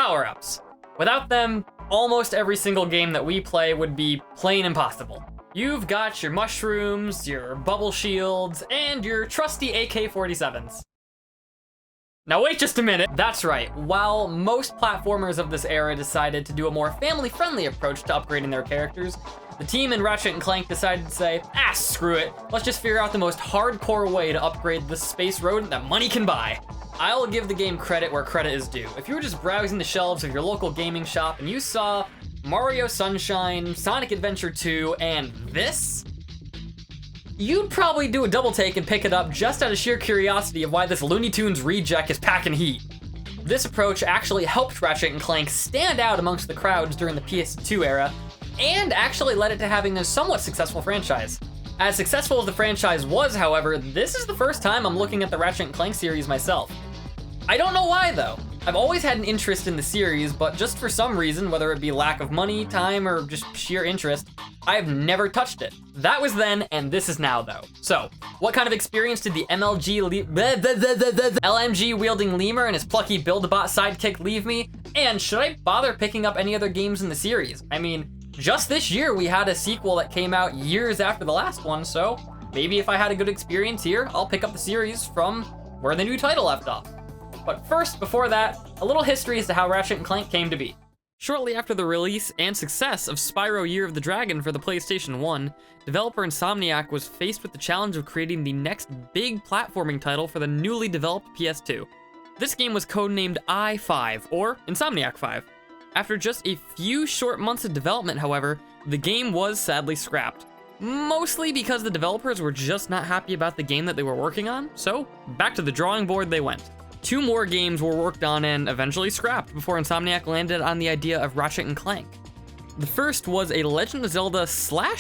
power-ups. Without them, almost every single game that we play would be plain impossible. You've got your mushrooms, your bubble shields, and your trusty AK-47s. Now wait just a minute. That's right, while most platformers of this era decided to do a more family-friendly approach to upgrading their characters, the team in Ratchet & Clank decided to say, screw it, let's just figure out the most hardcore way to upgrade the space rodent that money can buy. I'll give the game credit where credit is due. If you were just browsing the shelves of your local gaming shop and you saw Mario Sunshine, Sonic Adventure 2, and this, you'd probably do a double take and pick it up just out of sheer curiosity of why this Looney Tunes reject is packing heat. This approach actually helped Ratchet & Clank stand out amongst the crowds during the PS2 era, and actually led it to having a somewhat successful franchise. As successful as the franchise was, however, this is the first time I'm looking at the Ratchet & Clank series myself. I don't know why though. I've always had an interest in the series, but just for some reason, whether it be lack of money, time, or just sheer interest, I've never touched it. That was then, and this is now though. So, what kind of experience did the LMG wielding lemur and his plucky Build-A-Bot sidekick leave me? And should I bother picking up any other games in the series? I mean, just this year we had a sequel that came out years after the last one, so maybe if I had a good experience here, I'll pick up the series from where the new title left off. But first, before that, a little history as to how Ratchet & Clank came to be. Shortly after the release and success of Spyro Year of the Dragon for the PlayStation 1, developer Insomniac was faced with the challenge of creating the next big platforming title for the newly developed PS2. This game was codenamed I-5, or Insomniac 5. After just a few short months of development, however, the game was sadly scrapped. Mostly because the developers were just not happy about the game that they were working on, so back to the drawing board they went. 2 more games were worked on and eventually scrapped before Insomniac landed on the idea of Ratchet & Clank. The first was a Legend of Zelda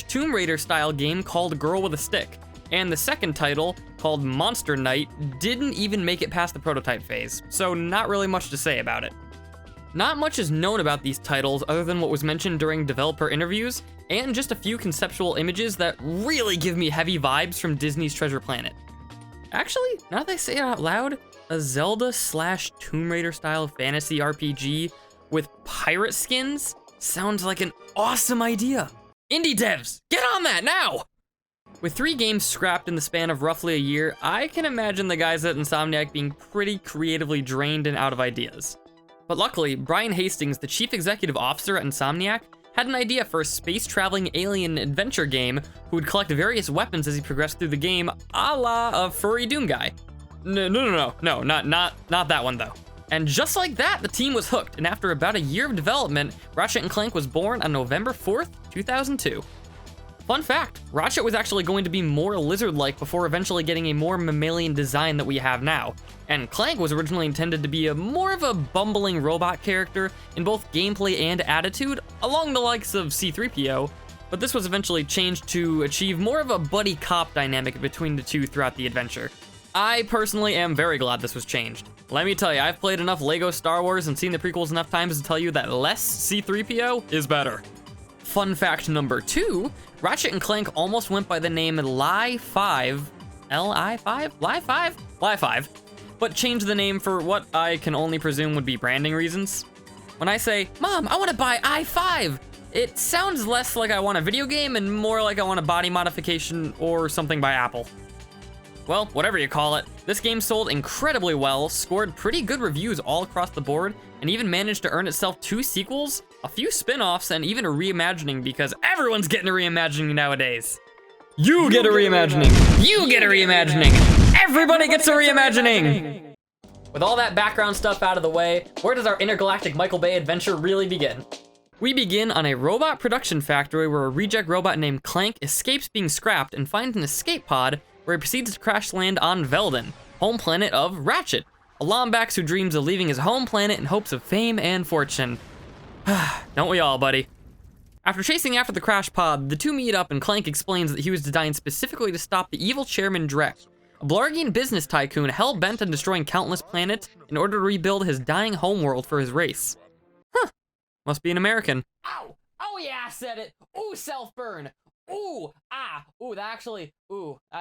/ Tomb Raider style game called Girl with a Stick, and the second title, called Monster Knight, didn't even make it past the prototype phase, so not really much to say about it. Not much is known about these titles other than what was mentioned during developer interviews, and just a few conceptual images that really give me heavy vibes from Disney's Treasure Planet. Actually, now that I say it out loud, a Zelda / Tomb Raider style fantasy RPG with pirate skins sounds like an awesome idea. Indie devs, get on that now! With 3 games scrapped in the span of roughly a year, I can imagine the guys at Insomniac being pretty creatively drained and out of ideas. But luckily, Brian Hastings, the chief executive officer at Insomniac, had an idea for a space-traveling alien adventure game who would collect various weapons as he progressed through the game, a la a furry Doom guy. No, not that one though. And just like that, the team was hooked, and after about a year of development, Ratchet & Clank was born on November 4th, 2002. Fun fact, Ratchet was actually going to be more lizard-like before eventually getting a more mammalian design that we have now. And Clank was originally intended to be more of a bumbling robot character in both gameplay and attitude, along the likes of C-3PO, but this was eventually changed to achieve more of a buddy cop dynamic between the two throughout the adventure. I personally am very glad this was changed. Let me tell you, I've played enough LEGO Star Wars and seen the prequels enough times to tell you that less C-3PO is better. Fun fact number 2, Ratchet & Clank almost went by the name Li-5, Li-5? Li-5? Li-5, but changed the name for what I can only presume would be branding reasons. When I say, Mom, I want to buy i5, it sounds less like I want a video game and more like I want a body modification or something by Apple. Well, whatever you call it, this game sold incredibly well, scored pretty good reviews all across the board, and even managed to earn itself 2 sequels, a few spin-offs, and even a reimagining because everyone's getting a reimagining nowadays. You get a reimagining! You get a reimagining! Everybody gets a reimagining! With all that background stuff out of the way, where does our intergalactic Michael Bay adventure really begin? We begin on a robot production factory where a reject robot named Clank escapes being scrapped and finds an escape pod where he proceeds to crash land on Veldin, home planet of Ratchet, a Lombax who dreams of leaving his home planet in hopes of fame and fortune. Don't we all, buddy? After chasing after the crash pod, the two meet up and Clank explains that he was designed specifically to stop the evil Chairman Drek, a Blargian business tycoon hell-bent on destroying countless planets in order to rebuild his dying homeworld for his race. Huh, must be an American. Ow! Oh yeah, I said it! Ooh, self-burn! Ooh, I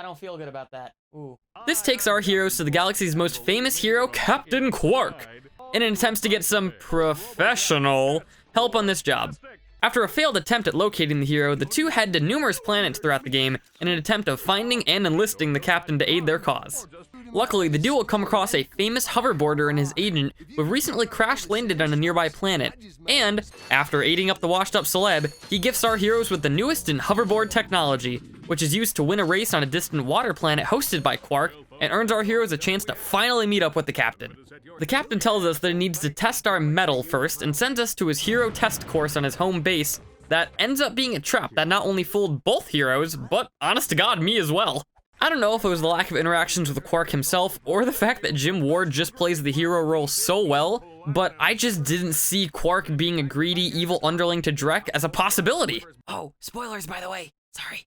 don't feel good about that. Ooh. This takes our heroes to the galaxy's most famous hero, Captain Quark. in an attempt to get some professional help on this job. After a failed attempt at locating the hero, the two head to numerous planets throughout the game in an attempt of finding and enlisting the captain to aid their cause. Luckily, the duo come across a famous hoverboarder and his agent who have recently crash-landed on a nearby planet, and, after aiding up the washed-up celeb, he gifts our heroes with the newest in hoverboard technology, which is used to win a race on a distant water planet hosted by Quark, and earns our heroes a chance to finally meet up with the captain. The captain tells us that he needs to test our metal first and sends us to his hero test course on his home base that ends up being a trap that not only fooled both heroes, but honest to God, me as well. I don't know if it was the lack of interactions with Quark himself or the fact that Jim Ward just plays the hero role so well, but I just didn't see Quark being a greedy, evil underling to Drek as a possibility. Oh, spoilers by the way, sorry.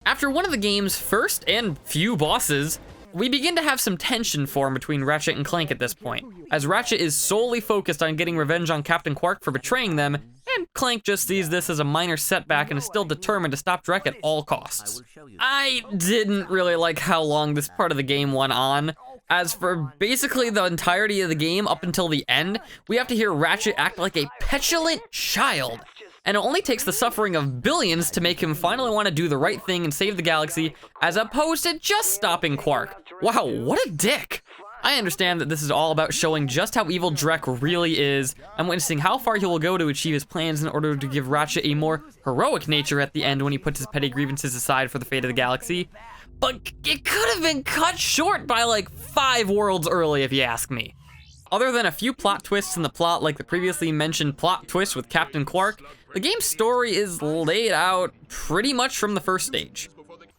After one of the game's first and few bosses, we begin to have some tension form between Ratchet and Clank at this point, as Ratchet is solely focused on getting revenge on Captain Quark for betraying them, and Clank just sees this as a minor setback and is still determined to stop Drek at all costs. I didn't really like how long this part of the game went on, as for basically the entirety of the game up until the end, we have to hear Ratchet act like a petulant child. And it only takes the suffering of billions to make him finally want to do the right thing and save the galaxy, as opposed to just stopping Quark. Wow, what a dick! I understand that this is all about showing just how evil Drek really is, and witnessing how far he will go to achieve his plans in order to give Ratchet a more heroic nature at the end when he puts his petty grievances aside for the fate of the galaxy. But it could have been cut short by like 5 worlds early, if you ask me. Other than a few plot twists in the plot, like the previously mentioned plot twist with Captain Quark, the game's story is laid out pretty much from the first stage.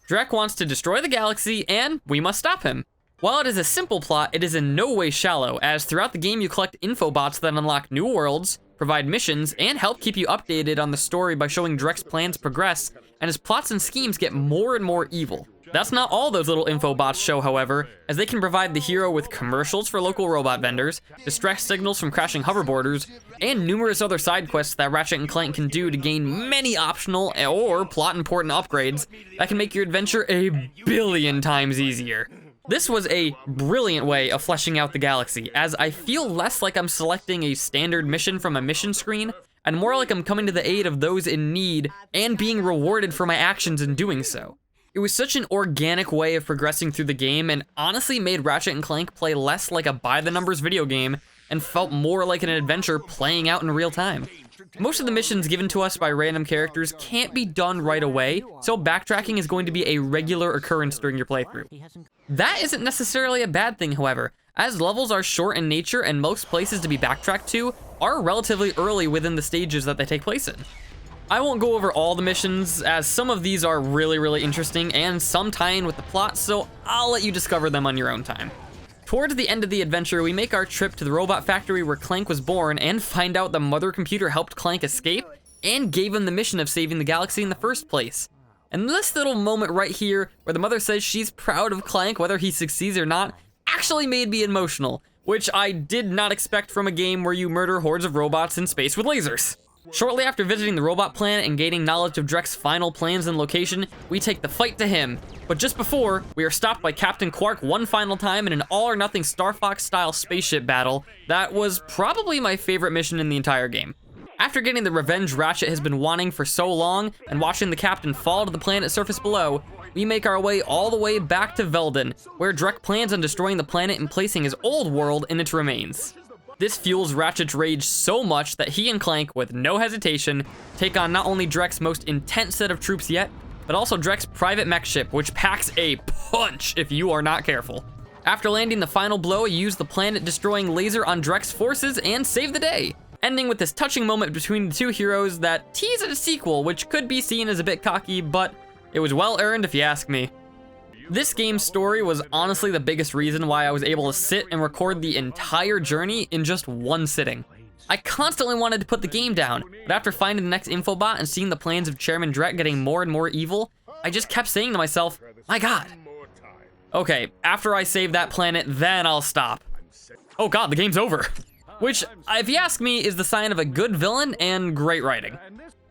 Drek wants to destroy the galaxy, and we must stop him. While it is a simple plot, it is in no way shallow, as throughout the game you collect infobots that unlock new worlds, provide missions, and help keep you updated on the story by showing Drek's plans progress, and his plots and schemes get more and more evil. That's not all those little infobots show, however, as they can provide the hero with commercials for local robot vendors, distress signals from crashing hoverboarders, and numerous other side quests that Ratchet and Clank can do to gain many optional or plot-important upgrades that can make your adventure a billion times easier. This was a brilliant way of fleshing out the galaxy, as I feel less like I'm selecting a standard mission from a mission screen, and more like I'm coming to the aid of those in need and being rewarded for my actions in doing so. It was such an organic way of progressing through the game and honestly made Ratchet and Clank play less like a by-the-numbers video game and felt more like an adventure playing out in real time. Most of the missions given to us by random characters can't be done right away, so backtracking is going to be a regular occurrence during your playthrough. That isn't necessarily a bad thing, however, as levels are short in nature and most places to be backtracked to are relatively early within the stages that they take place in. I won't go over all the missions, as some of these are really interesting and some tie in with the plot, so I'll let you discover them on your own time. Towards the end of the adventure, we make our trip to the robot factory where Clank was born and find out the mother computer helped Clank escape and gave him the mission of saving the galaxy in the first place. And this little moment right here, where the mother says she's proud of Clank whether he succeeds or not, actually made me emotional, which I did not expect from a game where you murder hordes of robots in space with lasers. Shortly after visiting the robot planet and gaining knowledge of Drek's final plans and location, we take the fight to him. But just before, we are stopped by Captain Quark one final time in an all-or-nothing Star Fox-style spaceship battle that was probably my favorite mission in the entire game. After getting the revenge Ratchet has been wanting for so long and watching the Captain fall to the planet's surface below, we make our way all the way back to Veldin, where Drek plans on destroying the planet and placing his old world in its remains. This fuels Ratchet's rage so much that he and Clank, with no hesitation, take on not only Drek's most intense set of troops yet, but also Drek's private mech ship, which packs a punch if you are not careful. After landing the final blow, you use the planet-destroying laser on Drek's forces and save the day, ending with this touching moment between the two heroes that tease at a sequel, which could be seen as a bit cocky, but it was well earned if you ask me. This game's story was honestly the biggest reason why I was able to sit and record the entire journey in just one sitting. I constantly wanted to put the game down, but after finding the next infobot and seeing the plans of Chairman Drek getting more and more evil, I just kept saying to myself, my god. Okay, after I save that planet, then I'll stop. Oh god, the game's over. Which, if you ask me, is the sign of a good villain and great writing.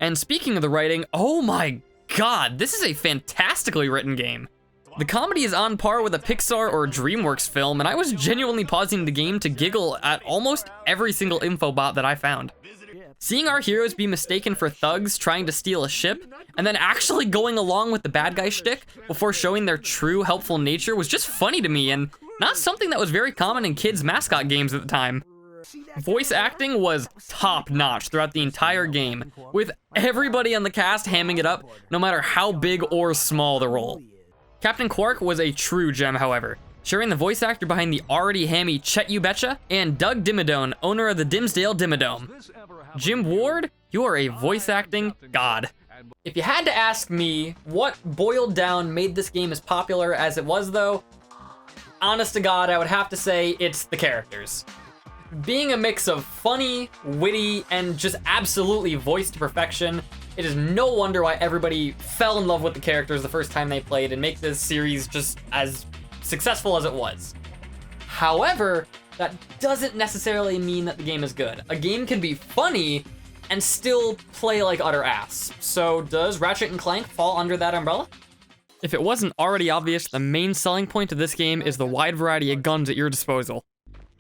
And speaking of the writing, oh my god, this is a fantastically written game. The comedy is on par with a Pixar or DreamWorks film, and I was genuinely pausing the game to giggle at almost every single infobot that I found. Seeing our heroes be mistaken for thugs trying to steal a ship, and then actually going along with the bad guy shtick before showing their true helpful nature was just funny to me, and not something that was very common in kids' mascot games at the time. Voice acting was top-notch throughout the entire game, with everybody on the cast hamming it up, no matter how big or small the role. Captain Quark was a true gem, however, sharing the voice actor behind the already hammy Chet You Betcha, and Doug Dimmadome, owner of the Dimsdale Dimmadome. Jim Ward, you are a voice acting god. If you had to ask me what boiled down made this game as popular as it was though, honest to God, I would have to say it's the characters. Being a mix of funny, witty, and just absolutely voiced to perfection, it is no wonder why everybody fell in love with the characters the first time they played and make this series just as successful as it was. However, that doesn't necessarily mean that the game is good. A game can be funny and still play like utter ass. So does Ratchet & Clank fall under that umbrella? If it wasn't already obvious, the main selling point of this game is the wide variety of guns at your disposal.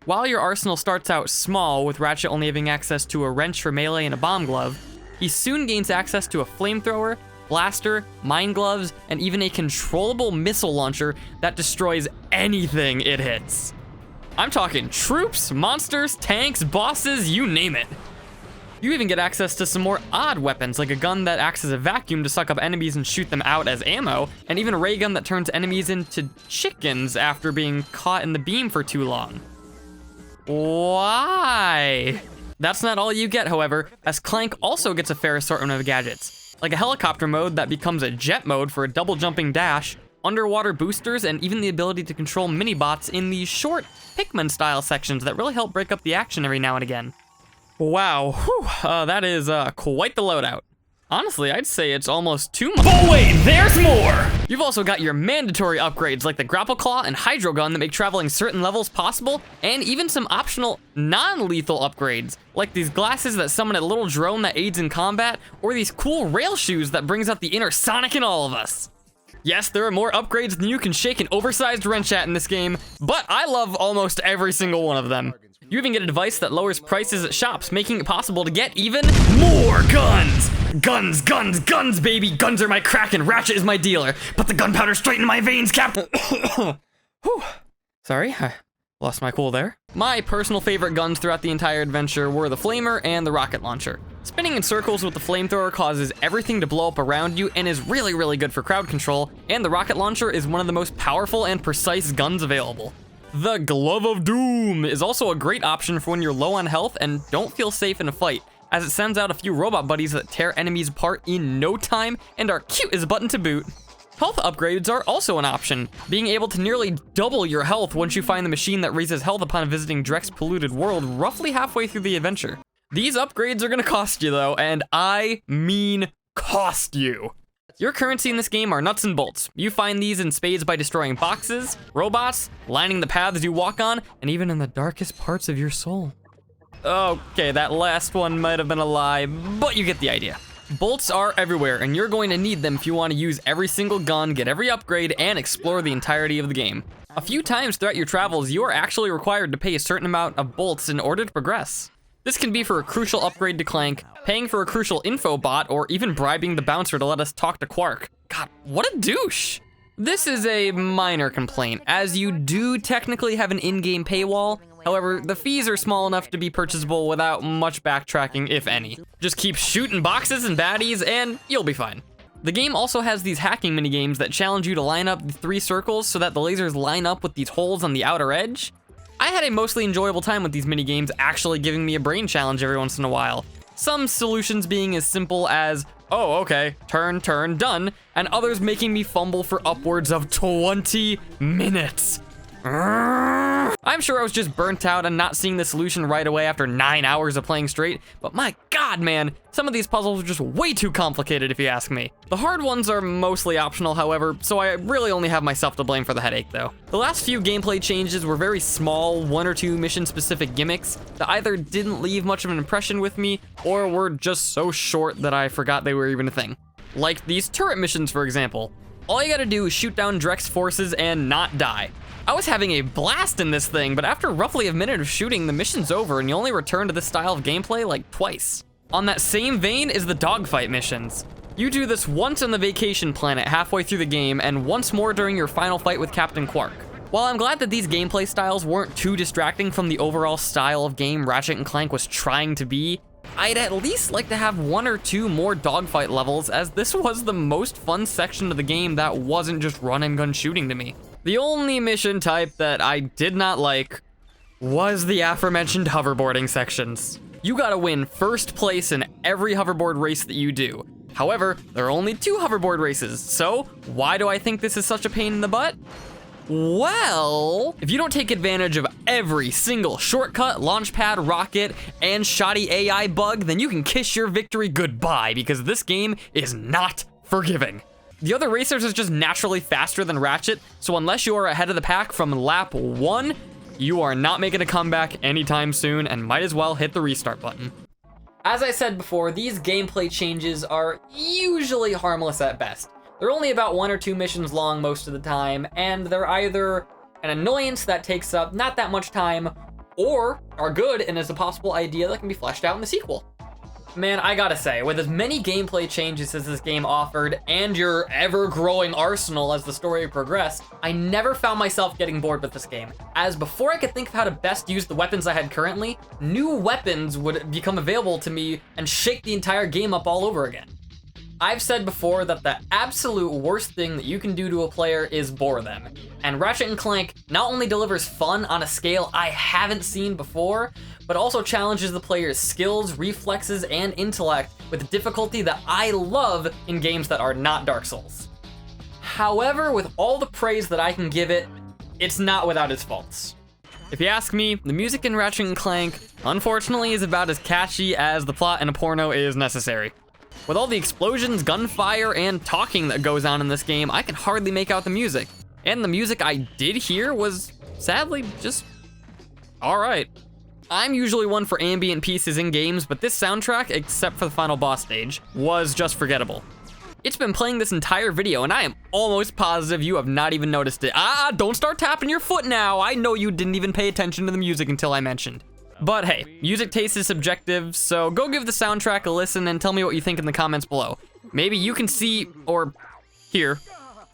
While your arsenal starts out small, with Ratchet only having access to a wrench for melee and a bomb glove, he soon gains access to a flamethrower, blaster, mine gloves, and even a controllable missile launcher that destroys anything it hits. I'm talking troops, monsters, tanks, bosses, you name it. You even get access to some more odd weapons, like a gun that acts as a vacuum to suck up enemies and shoot them out as ammo, and even a ray gun that turns enemies into chickens after being caught in the beam for too long. Why? That's not all you get, however, as Clank also gets a fair assortment of gadgets, like a helicopter mode that becomes a jet mode for a double jumping dash, underwater boosters, and even the ability to control mini-bots in these short Pikmin-style sections that really help break up the action every now and again. Wow, that is quite the loadout. Honestly, I'd say it's almost too much. But wait, there's more! You've also got your mandatory upgrades like the Grapple Claw and Hydro Gun that make traveling certain levels possible, and even some optional non-lethal upgrades, like these glasses that summon a little drone that aids in combat, or these cool rail shoes that brings out the inner Sonic in all of us. Yes, there are more upgrades than you can shake an oversized wrench at in this game, but I love almost every single one of them. You even get a device that lowers prices at shops, making it possible to get even more guns! Guns, guns, guns, baby! Guns are my crack and Ratchet is my dealer. Put the gunpowder straight in my veins, Captain! Whew. Sorry, I lost my cool there. My personal favorite guns throughout the entire adventure were the Flamer and the Rocket Launcher. Spinning in circles with the flamethrower causes everything to blow up around you and is really, really good for crowd control, and the Rocket Launcher is one of the most powerful and precise guns available. The Glove of Doom is also a great option for when you're low on health and don't feel safe in a fight, as it sends out a few robot buddies that tear enemies apart in no time and are cute as a button to boot. Health upgrades are also an option, being able to nearly double your health once you find the machine that raises health upon visiting Drek's polluted world roughly halfway through the adventure. These upgrades are gonna cost you though, and I mean cost you. Your currency in this game are nuts and bolts. You find these in spades by destroying boxes, robots, lining the paths you walk on, and even in the darkest parts of your soul. Okay, that last one might have been a lie, but you get the idea. Bolts are everywhere, and you're going to need them if you want to use every single gun, get every upgrade, and explore the entirety of the game. A few times throughout your travels, you are actually required to pay a certain amount of bolts in order to progress. This can be for a crucial upgrade to Clank, paying for a crucial info bot, or even bribing the bouncer to let us talk to Quark. God, what a douche! This is a minor complaint, as you do technically have an in-game paywall. However, the fees are small enough to be purchasable without much backtracking, if any. Just keep shooting boxes and baddies, and you'll be fine. The game also has these hacking minigames that challenge you to line up the 3 circles so that the lasers line up with these holes on the outer edge. I had a mostly enjoyable time with these minigames, actually giving me a brain challenge every once in a while. Some solutions being as simple as, oh, okay, turn, turn, done, and others making me fumble for upwards of 20 minutes. I'm sure I was just burnt out and not seeing the solution right away after 9 hours of playing straight, but my god, man, some of these puzzles are just way too complicated if you ask me. The hard ones are mostly optional, however, so I really only have myself to blame for the headache, though. The last few gameplay changes were very small, 1 or 2 mission-specific gimmicks that either didn't leave much of an impression with me, or were just so short that I forgot they were even a thing. Like these turret missions, for example. All you gotta do is shoot down Drex forces and not die. I was having a blast in this thing, but after roughly a minute of shooting, the mission's over and you only return to this style of gameplay like twice. On that same vein is the dogfight missions. You do this once on the vacation planet halfway through the game and once more during your final fight with Captain Quark. While I'm glad that these gameplay styles weren't too distracting from the overall style of game Ratchet & Clank was trying to be, I'd at least like to have 1 or 2 more dogfight levels, as this was the most fun section of the game that wasn't just run and gun shooting to me. The only mission type that I did not like was the aforementioned hoverboarding sections. You gotta win first place in every hoverboard race that you do. However, there are only 2 hoverboard races, so why do I think this is such a pain in the butt? Well, if you don't take advantage of every single shortcut, launchpad, rocket, and shoddy AI bug, then you can kiss your victory goodbye, because this game is not forgiving. The other racers are just naturally faster than Ratchet, so unless you are ahead of the pack from lap 1, you are not making a comeback anytime soon and might as well hit the restart button. As I said before, these gameplay changes are usually harmless at best. They're only about 1 or 2 missions long most of the time, and they're either an annoyance that takes up not that much time, or are good and is a possible idea that can be fleshed out in the sequel. Man, I gotta say, with as many gameplay changes as this game offered, and your ever-growing arsenal as the story progressed, I never found myself getting bored with this game, as before I could think of how to best use the weapons I had currently, new weapons would become available to me and shake the entire game up all over again. I've said before that the absolute worst thing that you can do to a player is bore them, and Ratchet & Clank not only delivers fun on a scale I haven't seen before, but also challenges the player's skills, reflexes, and intellect with a difficulty that I love in games that are not Dark Souls. However, with all the praise that I can give it, it's not without its faults. If you ask me, the music in Ratchet & Clank, unfortunately, is about as catchy as the plot in a porno is necessary. With all the explosions, gunfire, and talking that goes on in this game, I can hardly make out the music. And the music I did hear was, sadly, just alright. I'm usually one for ambient pieces in games, but this soundtrack, except for the final boss stage, was just forgettable. It's been playing this entire video, and I am almost positive you have not even noticed it. Don't start tapping your foot now. I know you didn't even pay attention to the music until I mentioned. But hey, music taste is subjective, so go give the soundtrack a listen and tell me what you think in the comments below. Maybe you can see, or hear,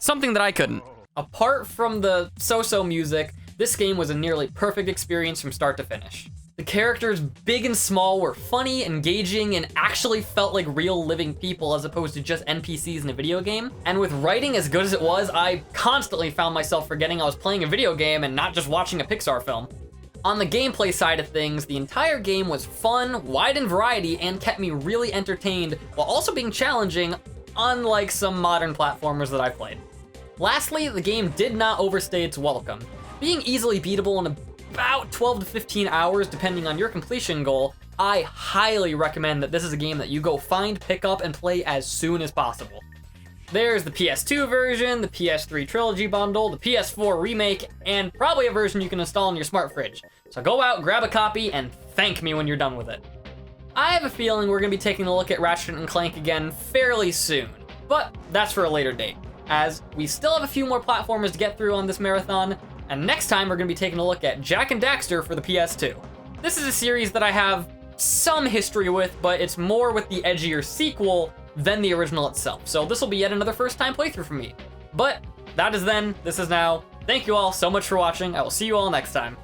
something that I couldn't. Apart from the so-so music, this game was a nearly perfect experience from start to finish. The characters, big and small, were funny, engaging, and actually felt like real living people as opposed to just NPCs in a video game. And with writing as good as it was, I constantly found myself forgetting I was playing a video game and not just watching a Pixar film. On the gameplay side of things, the entire game was fun, wide in variety, and kept me really entertained while also being challenging, unlike some modern platformers that I've played. Lastly, the game did not overstay its welcome. Being easily beatable in about 12 to 15 hours depending on your completion goal, I highly recommend that this is a game that you go find, pick up, and play as soon as possible. There's the PS2 version, the PS3 Trilogy Bundle, the PS4 Remake, and probably a version you can install in your smart fridge. So go out, grab a copy, and thank me when you're done with it. I have a feeling we're going to be taking a look at Ratchet & Clank again fairly soon, but that's for a later date, as we still have a few more platformers to get through on this marathon, and next time we're going to be taking a look at Jak and Daxter for the PS2. This is a series that I have some history with, but it's more with the edgier sequel than the original itself. So this will be yet another first time playthrough for me. But that is then, this is now. Thank you all so much for watching. I will see you all next time.